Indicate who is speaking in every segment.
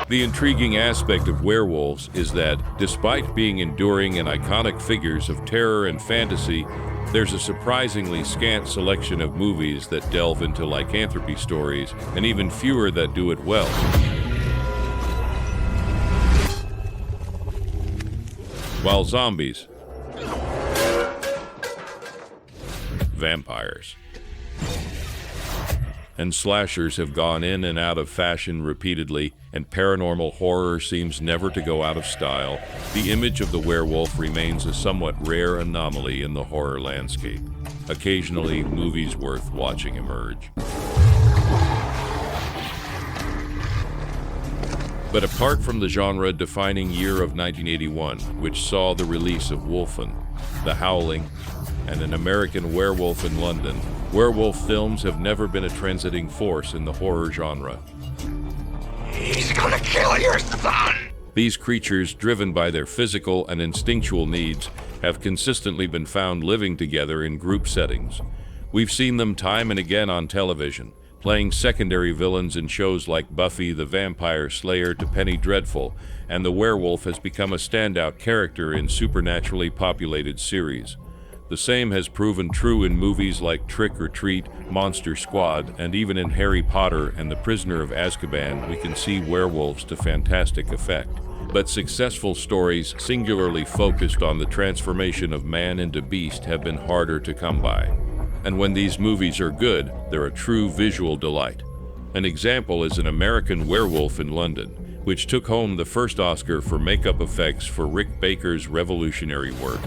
Speaker 1: The intriguing aspect of werewolves is that, despite being enduring and iconic figures of terror and fantasy, there's a surprisingly scant selection of movies that delve into lycanthropy stories, and even fewer that do it well. While zombies, vampires, and slashers have gone in and out of fashion repeatedly, and paranormal horror seems never to go out of style, the image of the werewolf remains a somewhat rare anomaly in the horror landscape. Occasionally, movies worth watching emerge. But apart from the genre-defining year of 1981, which saw the release of Wolfen, The Howling, and An American Werewolf in London, werewolf films have never been a transiting force in the horror genre.
Speaker 2: He's gonna kill your son!
Speaker 1: These creatures, driven by their physical and instinctual needs, have consistently been found living together in group settings. We've seen them time and again on television, playing secondary villains in shows like Buffy the Vampire Slayer to Penny Dreadful, and the werewolf has become a standout character in supernaturally populated series. The same has proven true in movies like Trick or Treat, Monster Squad, and even in Harry Potter and The Prisoner of Azkaban we can see werewolves to fantastic effect. But successful stories singularly focused on the transformation of man into beast have been harder to come by. And when these movies are good, they're a true visual delight. An example is An American Werewolf in London, which took home the first Oscar for makeup effects for Rick Baker's revolutionary work.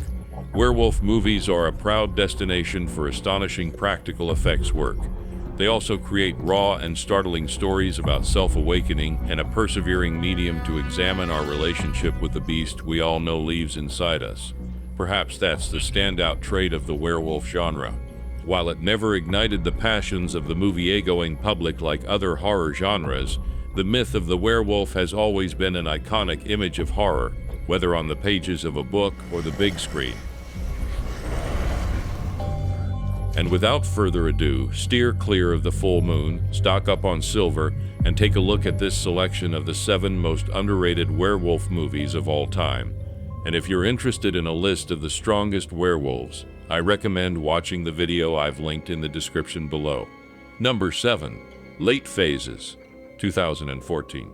Speaker 1: Werewolf movies are a proud destination for astonishing practical effects work. They also create raw and startling stories about self-awakening and a persevering medium to examine our relationship with the beast we all know lives inside us. Perhaps that's the standout trait of the werewolf genre. While it never ignited the passions of the movie-going public like other horror genres, the myth of the werewolf has always been an iconic image of horror, whether on the pages of a book or the big screen. And without further ado, steer clear of the full moon, stock up on silver, and take a look at this selection of the 7 most underrated werewolf movies of all time. And if you're interested in a list of the strongest werewolves, I recommend watching the video I've linked in the description below. Number 7. Late Phases, 2014.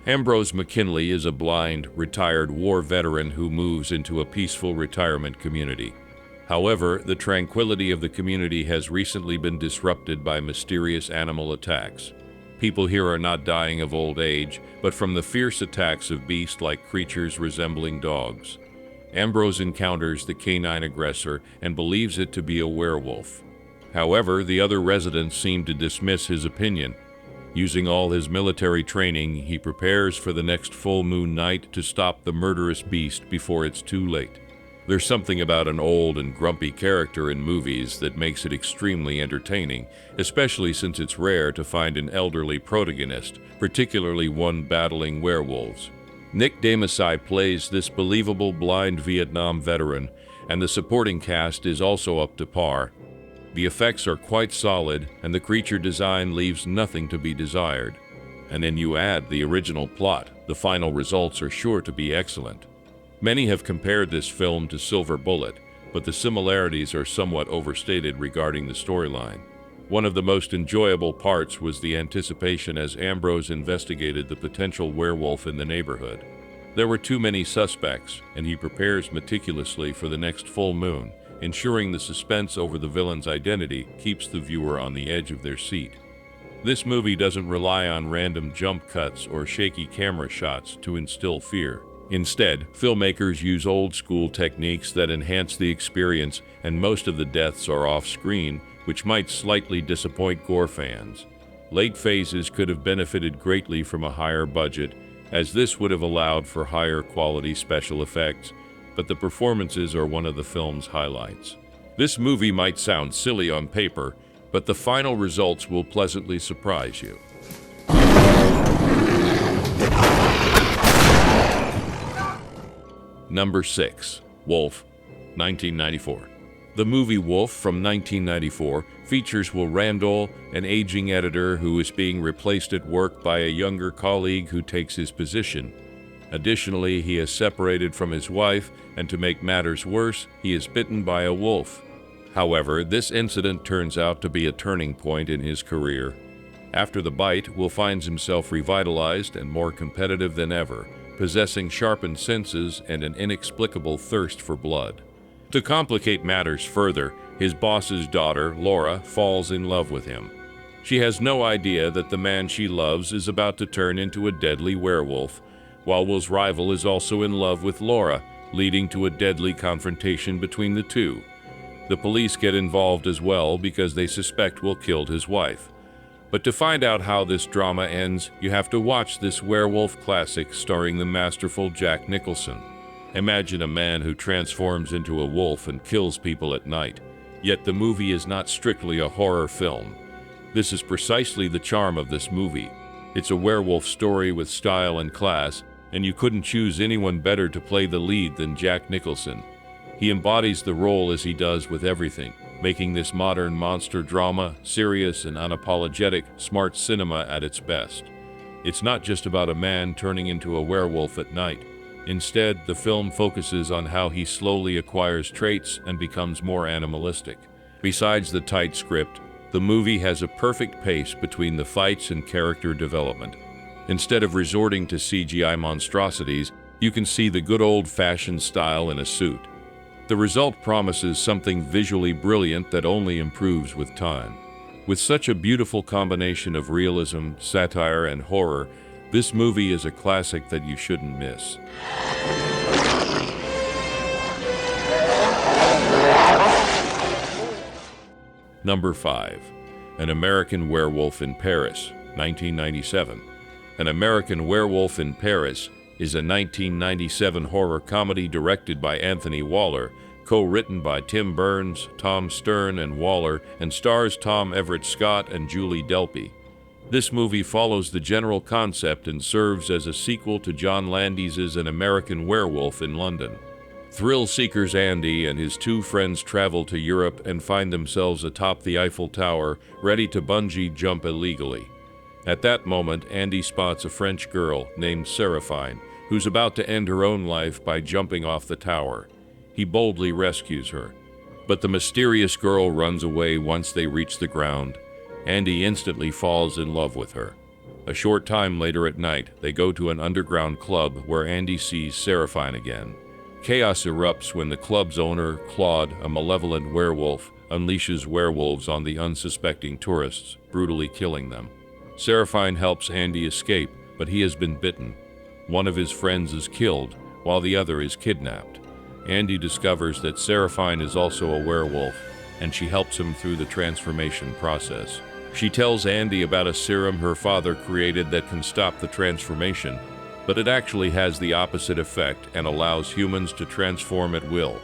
Speaker 1: Ambrose McKinley is a blind, retired war veteran who moves into a peaceful retirement community. However, the tranquility of the community has recently been disrupted by mysterious animal attacks. People here are not dying of old age, but from the fierce attacks of beast-like creatures resembling dogs. Ambrose encounters the canine aggressor and believes it to be a werewolf. However, the other residents seem to dismiss his opinion. Using all his military training, he prepares for the next full moon night to stop the murderous beast before it's too late. There's something about an old and grumpy character in movies that makes it extremely entertaining, especially since it's rare to find an elderly protagonist, particularly one battling werewolves. Nick Damasai plays this believable blind Vietnam veteran, and the supporting cast is also up to par. The effects are quite solid, and the creature design leaves nothing to be desired. And then you add the original plot, the final results are sure to be excellent. Many have compared this film to Silver Bullet, but the similarities are somewhat overstated regarding the storyline. One of the most enjoyable parts was the anticipation as Ambrose investigated the potential werewolf in the neighborhood. There were too many suspects, and he prepares meticulously for the next full moon, ensuring the suspense over the villain's identity keeps the viewer on the edge of their seat. This movie doesn't rely on random jump cuts or shaky camera shots to instill fear. Instead, filmmakers use old-school techniques that enhance the experience, and most of the deaths are off-screen, which might slightly disappoint gore fans. Late Phases could have benefited greatly from a higher budget, as this would have allowed for higher quality special effects, but the performances are one of the film's highlights. This movie might sound silly on paper, but the final results will pleasantly surprise you. Number 6. Wolf, 1994. The movie Wolf from 1994 features Will Randall, an aging editor who is being replaced at work by a younger colleague who takes his position. Additionally, he is separated from his wife, and to make matters worse, he is bitten by a wolf. However, this incident turns out to be a turning point in his career. After the bite, Will finds himself revitalized and more competitive than ever, possessing sharpened senses and an inexplicable thirst for blood. To complicate matters further, his boss's daughter, Laura, falls in love with him. She has no idea that the man she loves is about to turn into a deadly werewolf, while Will's rival is also in love with Laura, leading to a deadly confrontation between the two. The police get involved as well because they suspect Will killed his wife. But to find out how this drama ends, you have to watch this werewolf classic starring the masterful Jack Nicholson. Imagine a man who transforms into a wolf and kills people at night. Yet the movie is not strictly a horror film. This is precisely the charm of this movie. It's a werewolf story with style and class, and you couldn't choose anyone better to play the lead than Jack Nicholson. He embodies the role as he does with everything, making this modern monster drama serious and unapologetic, smart cinema at its best. It's not just about a man turning into a werewolf at night. Instead, the film focuses on how he slowly acquires traits and becomes more animalistic. Besides the tight script, the movie has a perfect pace between the fights and character development. Instead of resorting to CGI monstrosities, you can see the good old-fashioned style in a suit. The result promises something visually brilliant that only improves with time. With such a beautiful combination of realism, satire, and horror, this movie is a classic that you shouldn't miss. Number 5. An American Werewolf in Paris, 1997. An American Werewolf in Paris is a 1997 horror comedy directed by Anthony Waller, co-written by Tim Burns, Tom Stern, and Waller, and stars Tom Everett Scott and Julie Delpy. This movie follows the general concept and serves as a sequel to John Landis's An American Werewolf in London. Thrill-seekers Andy and his two friends travel to Europe and find themselves atop the Eiffel Tower, ready to bungee jump illegally. At that moment, Andy spots a French girl named Seraphine, who's about to end her own life by jumping off the tower. He boldly rescues her, but the mysterious girl runs away once they reach the ground. Andy instantly falls in love with her. A short time later at night, they go to an underground club where Andy sees Seraphine again. Chaos erupts when the club's owner, Claude, a malevolent werewolf, unleashes werewolves on the unsuspecting tourists, brutally killing them. Seraphine helps Andy escape, but he has been bitten. One of his friends is killed, while the other is kidnapped. Andy discovers that Seraphine is also a werewolf, and she helps him through the transformation process. She tells Andy about a serum her father created that can stop the transformation, but it actually has the opposite effect and allows humans to transform at will.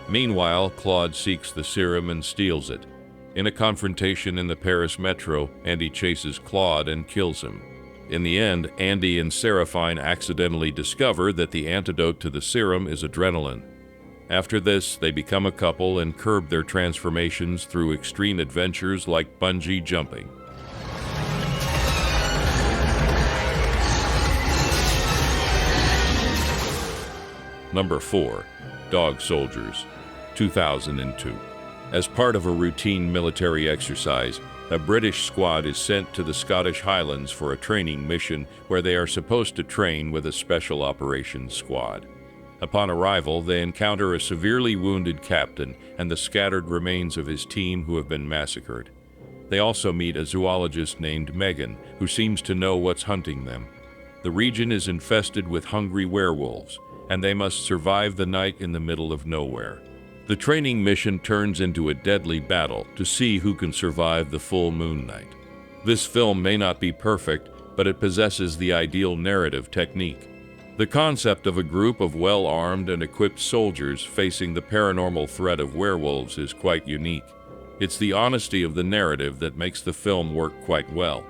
Speaker 1: Meanwhile, Claude seeks the serum and steals it. In a confrontation in the Paris metro, Andy chases Claude and kills him. In the end, Andy and Seraphine accidentally discover that the antidote to the serum is adrenaline. After this, they become a couple and curb their transformations through extreme adventures like bungee jumping. Number 4. Dog Soldiers, 2002. As part of a routine military exercise, a British squad is sent to the Scottish Highlands for a training mission where they are supposed to train with a special operations squad. Upon arrival, they encounter a severely wounded captain and the scattered remains of his team who have been massacred. They also meet a zoologist named Megan, who seems to know what's hunting them. The region is infested with hungry werewolves, and they must survive the night in the middle of nowhere. The training mission turns into a deadly battle to see who can survive the full moon night. This film may not be perfect, but it possesses the ideal narrative technique. The concept of a group of well-armed and equipped soldiers facing the paranormal threat of werewolves is quite unique. It's the honesty of the narrative that makes the film work quite well.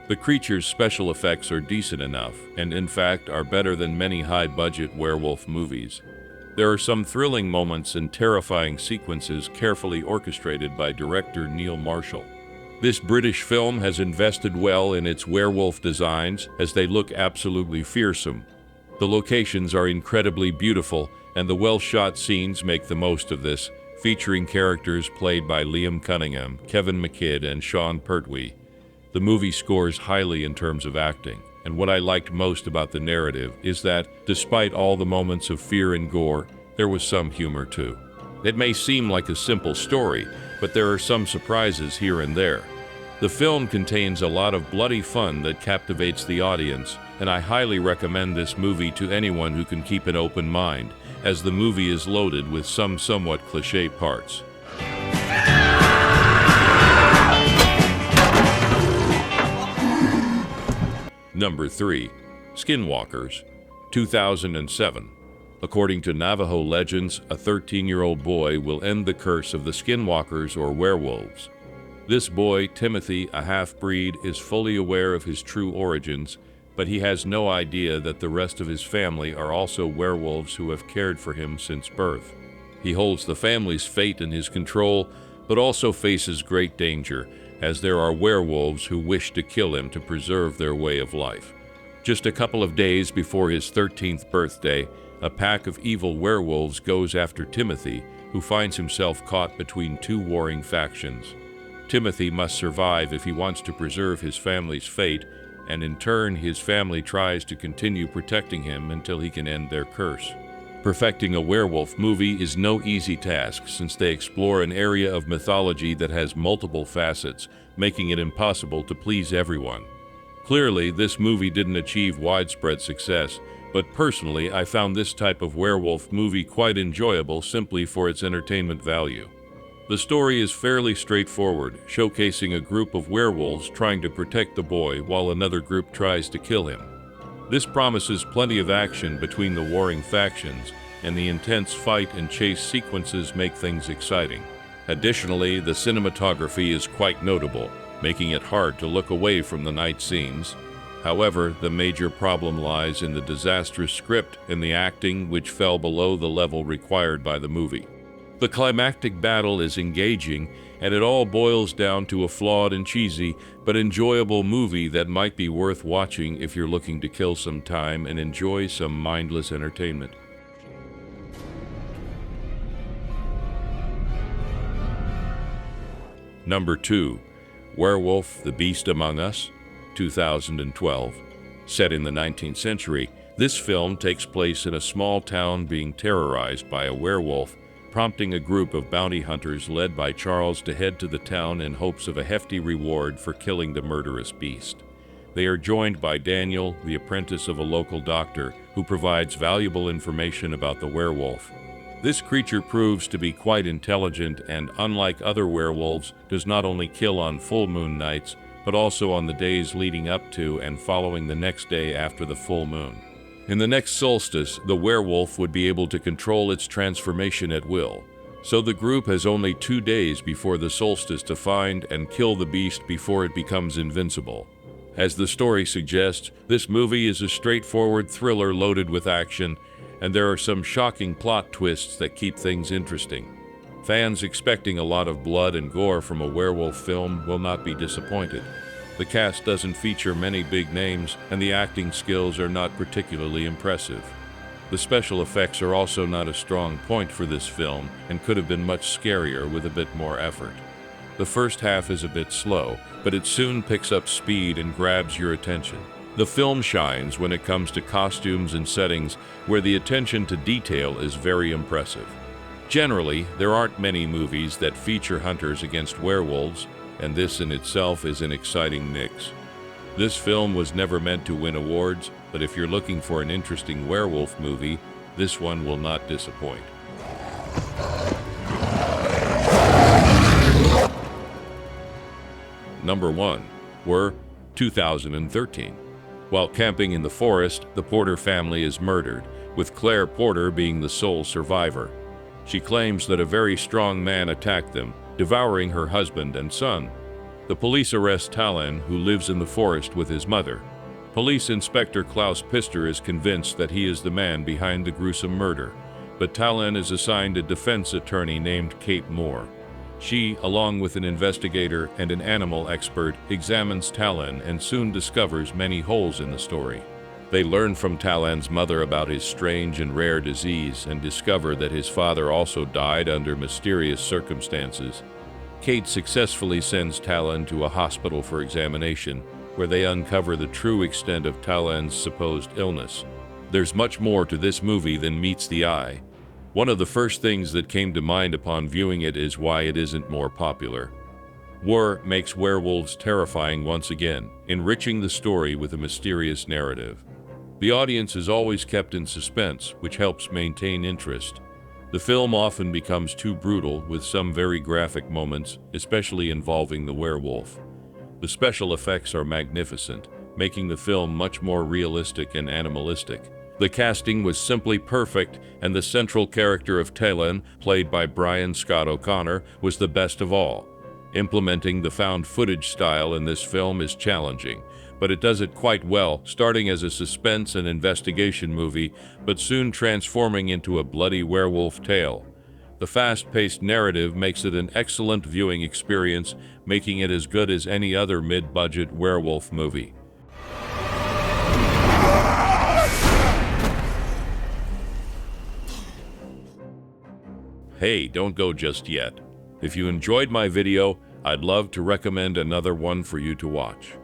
Speaker 1: The creatures' special effects are decent enough, and in fact are better than many high-budget werewolf movies. There are some thrilling moments and terrifying sequences carefully orchestrated by director Neil Marshall. This British film has invested well in its werewolf designs, as they look absolutely fearsome. The locations are incredibly beautiful, and the well-shot scenes make the most of this, featuring characters played by Liam Cunningham, Kevin McKidd, and Sean Pertwee. The movie scores highly in terms of acting, and what I liked most about the narrative is that, despite all the moments of fear and gore, there was some humor too. It may seem like a simple story, but there are some surprises here and there. The film contains a lot of bloody fun that captivates the audience, and I highly recommend this movie to anyone who can keep an open mind, as the movie is loaded with some somewhat cliché parts. Number 3. Skinwalkers, 2007. According to Navajo legends, a 13-year-old boy will end the curse of the Skinwalkers or werewolves. This boy, Timothy, a half-breed, is fully aware of his true origins, but he has no idea that the rest of his family are also werewolves who have cared for him since birth. He holds the family's fate in his control, but also faces great danger, as there are werewolves who wish to kill him to preserve their way of life. Just a couple of days before his 13th birthday, a pack of evil werewolves goes after Timothy, who finds himself caught between two warring factions. Timothy must survive if he wants to preserve his family's fate, and in turn his family tries to continue protecting him until he can end their curse. Perfecting a werewolf movie is no easy task, since they explore an area of mythology that has multiple facets, making it impossible to please everyone. Clearly, this movie didn't achieve widespread success, but personally I found this type of werewolf movie quite enjoyable simply for its entertainment value. The story is fairly straightforward, showcasing a group of werewolves trying to protect the boy while another group tries to kill him. This promises plenty of action between the warring factions, and the intense fight and chase sequences make things exciting. Additionally, the cinematography is quite notable, making it hard to look away from the night scenes. However, the major problem lies in the disastrous script and the acting, which fell below the level required by the movie. The climactic battle is engaging, and it all boils down to a flawed and cheesy but enjoyable movie that might be worth watching if you're looking to kill some time and enjoy some mindless entertainment. Number 2. Werewolf, the Beast Among Us, 2012. Set in the 19th century, this film takes place in a small town being terrorized by a werewolf, prompting a group of bounty hunters led by Charles to head to the town in hopes of a hefty reward for killing the murderous beast. They are joined by Daniel, the apprentice of a local doctor, who provides valuable information about the werewolf. This creature proves to be quite intelligent and, unlike other werewolves, does not only kill on full moon nights, but also on the days leading up to and following the next day after the full moon. In the next solstice, the werewolf would be able to control its transformation at will, so the group has only 2 days before the solstice to find and kill the beast before it becomes invincible. As the story suggests, this movie is a straightforward thriller loaded with action, and there are some shocking plot twists that keep things interesting. Fans expecting a lot of blood and gore from a werewolf film will not be disappointed. The cast doesn't feature many big names, and the acting skills are not particularly impressive. The special effects are also not a strong point for this film and could have been much scarier with a bit more effort. The first half is a bit slow, but it soon picks up speed and grabs your attention. The film shines when it comes to costumes and settings, where the attention to detail is very impressive. Generally, there aren't many movies that feature hunters against werewolves, and this in itself is an exciting mix. This film was never meant to win awards, but if you're looking for an interesting werewolf movie, this one will not disappoint. Number 1. Were 2013. While camping in the forest, the Porter family is murdered, with Claire Porter being the sole survivor. She claims that a very strong man attacked them, devouring her husband and son. The police arrest Talon, who lives in the forest with his mother. Police Inspector Klaus Pister is convinced that he is the man behind the gruesome murder, but Talon is assigned a defense attorney named Kate Moore. She, along with an investigator and an animal expert, examines Talon and soon discovers many holes in the story. They learn from Talon's mother about his strange and rare disease and discover that his father also died under mysterious circumstances. Kate successfully sends Talon to a hospital for examination, where they uncover the true extent of Talon's supposed illness. There's much more to this movie than meets the eye. One of the first things that came to mind upon viewing it is why it isn't more popular. War makes werewolves terrifying once again, enriching the story with a mysterious narrative. The audience is always kept in suspense, which helps maintain interest. The film often becomes too brutal, with some very graphic moments, especially involving the werewolf. The special effects are magnificent, making the film much more realistic and animalistic. The casting was simply perfect, and the central character of Talon, played by Brian Scott O'Connor, was the best of all. Implementing the found footage style in this film is challenging, but it does it quite well, starting as a suspense and investigation movie, but soon transforming into a bloody werewolf tale. The fast-paced narrative makes it an excellent viewing experience, making it as good as any other mid-budget werewolf movie. Hey, don't go just yet. If you enjoyed my video, I'd love to recommend another one for you to watch.